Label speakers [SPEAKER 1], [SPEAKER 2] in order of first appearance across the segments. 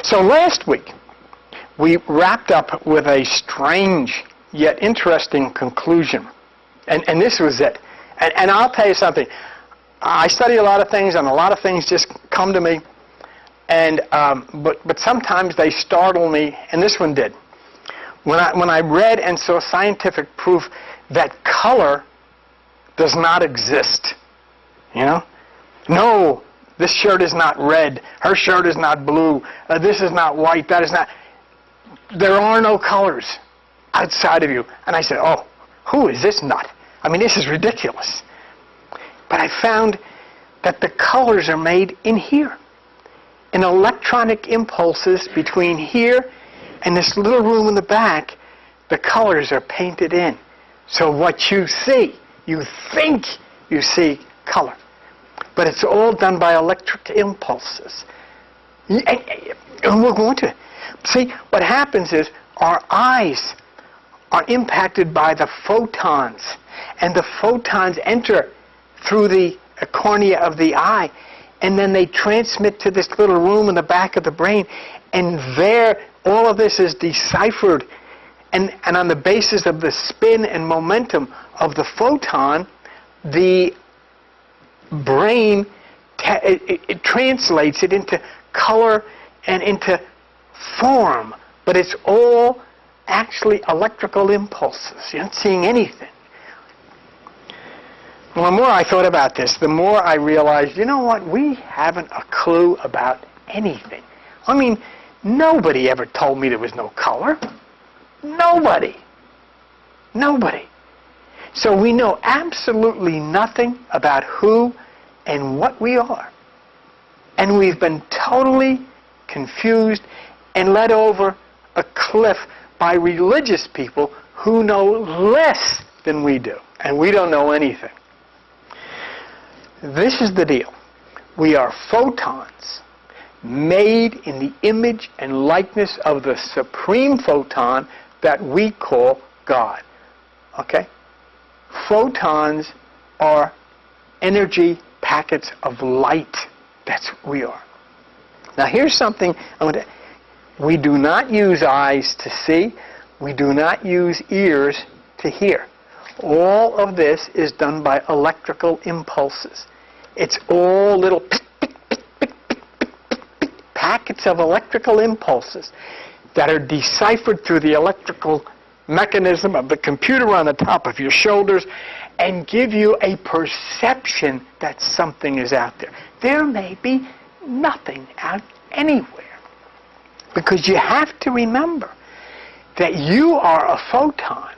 [SPEAKER 1] So last week, we wrapped up with a strange yet interesting conclusion. And this was it. And I'll tell you something. I study a lot of things, and a lot of things just come to me. And but sometimes they startle me, and this one did. When I read and saw scientific proof that color does not exist, you know? No, this shirt is not red. Her shirt is not blue. This is not white. That is not. There are no colors outside of you. And I said, oh, who is this nut? I mean, this is ridiculous. But I found that the colors are made in here. In electronic impulses between here and this little room in the back, the colors are painted in. So what you see, you think you see color. But it's all done by electric impulses. And we're going to. See, what happens is our eyes are impacted by the photons. And the photons enter through the cornea of the eye. And then they transmit to this little room in the back of the brain. And there, all of this is deciphered. And on the basis of the spin and momentum of the photon, the brain, it translates it into color and into form. But it's all actually electrical impulses. You're not seeing anything. Well, the more I thought about this, the more I realized, you know what? We haven't a clue about anything. I mean, nobody ever told me there was no color. Nobody. Nobody. So we know absolutely nothing about who and what we are. And we've been totally confused and led over a cliff by religious people who know less than we do. And we don't know anything. This is the deal. We are photons made in the image and likeness of the supreme photon that we call God. Okay? Photons are energy packets of light. That's what we are. Now here's something we do not use eyes to see. We do not use ears to hear. All of this is done by electrical impulses. It's all little packets of electrical impulses that are deciphered through the electrical mechanism of the computer on the top of your shoulders and give you a perception that something is out there. There may be nothing out anywhere. Because you have to remember that you are a photon,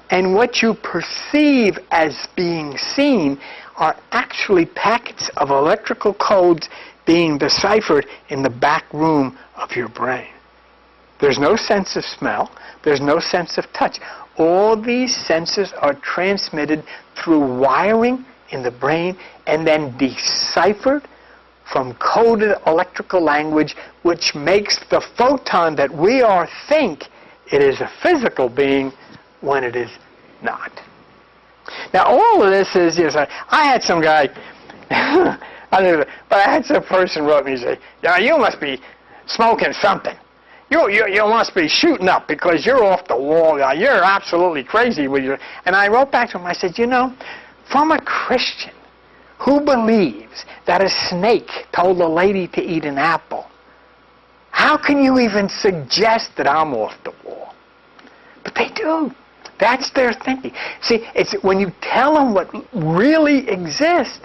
[SPEAKER 1] and what you perceive as being seen are actually packets of electrical codes being deciphered in the back room of your brain. There's no sense of smell. There's no sense of touch. All these senses are transmitted through wiring in the brain and then deciphered from coded electrical language, which makes the photon that we are think it is a physical being when it is not. Now, all of this is, yes, I had some guy, but I had some person wrote me and say, yeah, you must be smoking something. You must be shooting up because you're off the wall. You're absolutely crazy with your. And I wrote back to him. I said, you know, from a Christian who believes that a snake told a lady to eat an apple, how can you even suggest that I'm off the wall? But they do. That's their thinking. See, it's when you tell them what really exists,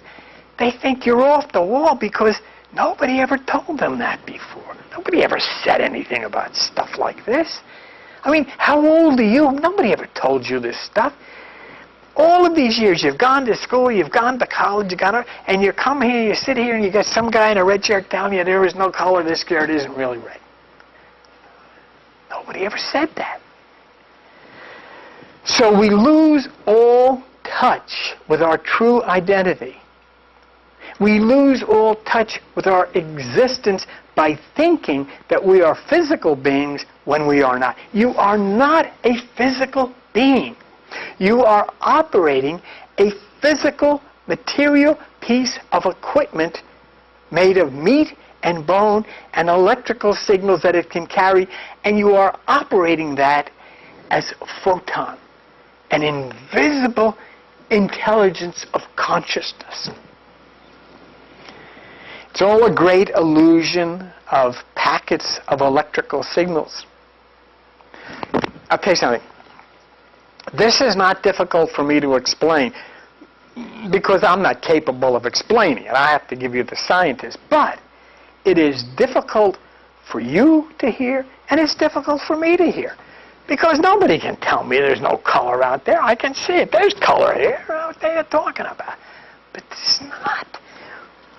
[SPEAKER 1] they think you're off the wall because nobody ever told them that before. Nobody ever said anything about stuff like this. I mean, how old are you? Nobody ever told you this stuff. All of these years, you've gone to school, you've gone to college, and you come here, you sit here, and you got some guy in a red shirt telling you there is no color, this shirt isn't really red. Nobody ever said that. So we lose all touch with our true identity. We lose all touch with our existence by thinking that we are physical beings when we are not. You are not a physical being. You are operating a physical, material piece of equipment made of meat and bone and electrical signals that it can carry, and you are operating that as a photon, an invisible intelligence of consciousness. It's all a great illusion of packets of electrical signals. I'll tell you something. This is not difficult for me to explain because I'm not capable of explaining it. I have to give you the scientist. But it is difficult for you to hear, and it's difficult for me to hear. Because nobody can tell me there's no color out there. I can see it. There's color here. What are you talking about? But it's not.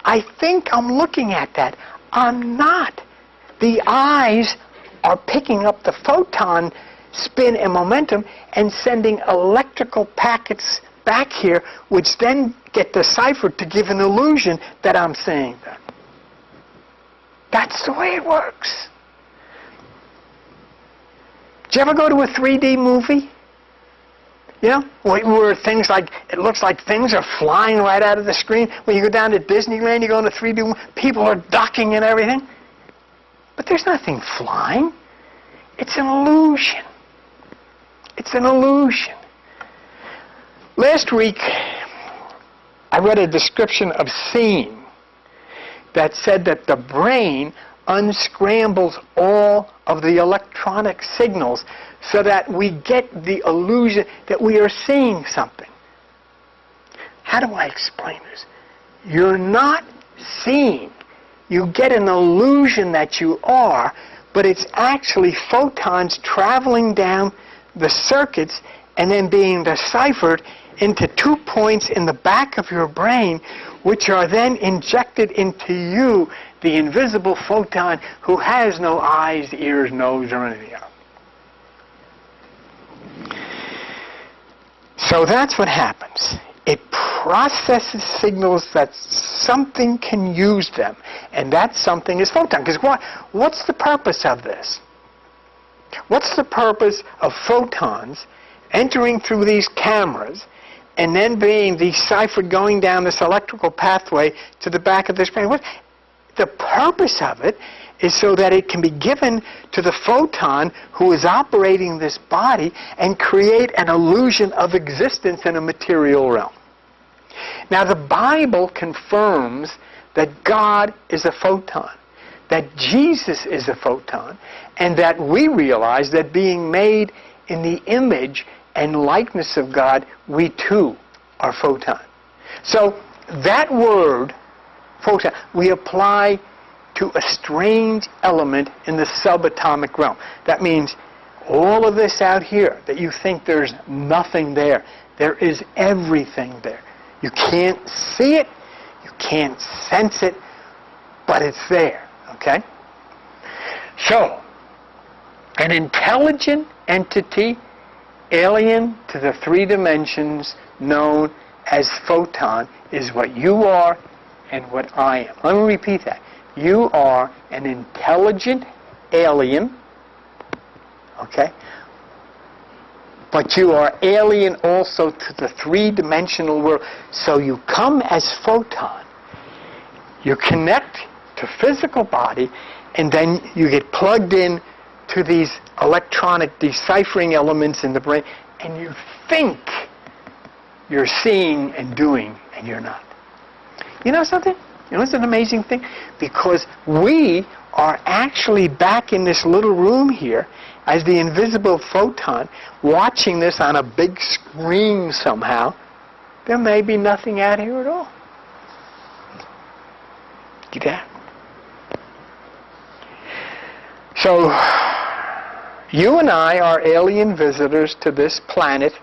[SPEAKER 1] I think I'm looking at that. I'm not. The eyes are picking up the photon spin and momentum and sending electrical packets back here, which then get deciphered to give an illusion that I'm seeing them. That's the way it works. Did you ever go to a 3D movie? You know, where things like, it looks like things are flying right out of the screen. When you go down to Disneyland, you go in a 3D movie, people are ducking and everything. But there's nothing flying. It's an illusion. It's an illusion. Last week, I read a description of seeing that said that the brain unscrambles all of the electronic signals so that we get the illusion that we are seeing something. How do I explain this? You're not seeing. You get an illusion that you are, but it's actually photons traveling down the circuits and then being deciphered into 2 points in the back of your brain, which are then injected into you, the invisible photon who has no eyes, ears, nose, or anything else. So that's what happens. It processes signals that something can use them, and that something is photon. Because what's the purpose of this? What's the purpose of photons entering through these cameras and then being deciphered going down this electrical pathway to the back of this brain? The purpose of it is so that it can be given to the photon who is operating this body and create an illusion of existence in a material realm. Now, the Bible confirms that God is a photon, that Jesus is a photon, and that we realize that being made in the image and likeness of God, we too are photon. So that word, photon, we apply to a strange element in the subatomic realm. That means all of this out here, that you think there's nothing there, there is everything there. You can't see it, you can't sense it, but it's there, okay? So, an intelligent entity alien to the 3 dimensions known as photon is what you are and what I am. Let me repeat that. You are an intelligent alien, okay? But you are alien also to the 3-dimensional world. So you come as photon. You connect to physical body, and then you get plugged in to these electronic deciphering elements in the brain, and you think you're seeing and doing, and you're not. You know something? You know what's an amazing thing? Because we are actually back in this little room here as the invisible photon, watching this on a big screen somehow. There may be nothing out here at all. Get that? So, you and I are alien visitors to this planet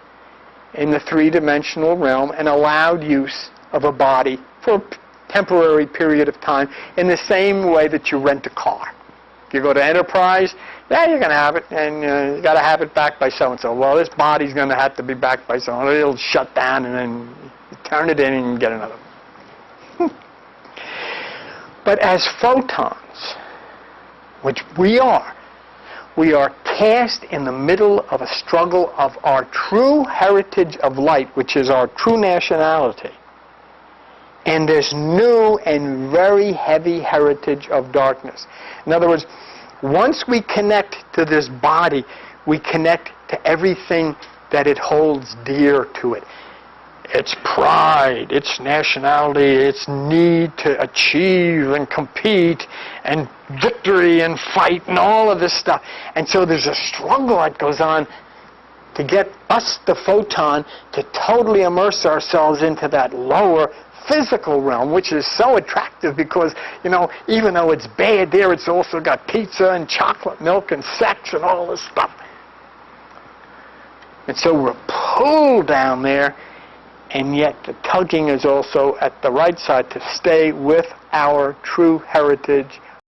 [SPEAKER 1] in the 3-dimensional realm and allowed use of a body for a temporary period of time in the same way that you rent a car. You go to Enterprise, yeah, you're going to have it, and you got to have it back by so-and-so. Well, this body's going to have to be back by so-and-so. It'll shut down, and then you turn it in and you get another one. But as photons, which we are cast in the middle of a struggle of our true heritage of light, which is our true nationality, and this new and very heavy heritage of darkness. In other words, once we connect to this body, we connect to everything that it holds dear to it. Its pride, its nationality, its need to achieve and compete and victory and fight and all of this stuff. And so there's a struggle that goes on to get us, the photon, to totally immerse ourselves into that lower physical realm, which is so attractive because, even though it's bad there, it's also got pizza and chocolate milk and sex and all this stuff. And so we're pulled down there, and yet the tugging is also at the right side to stay with our true heritage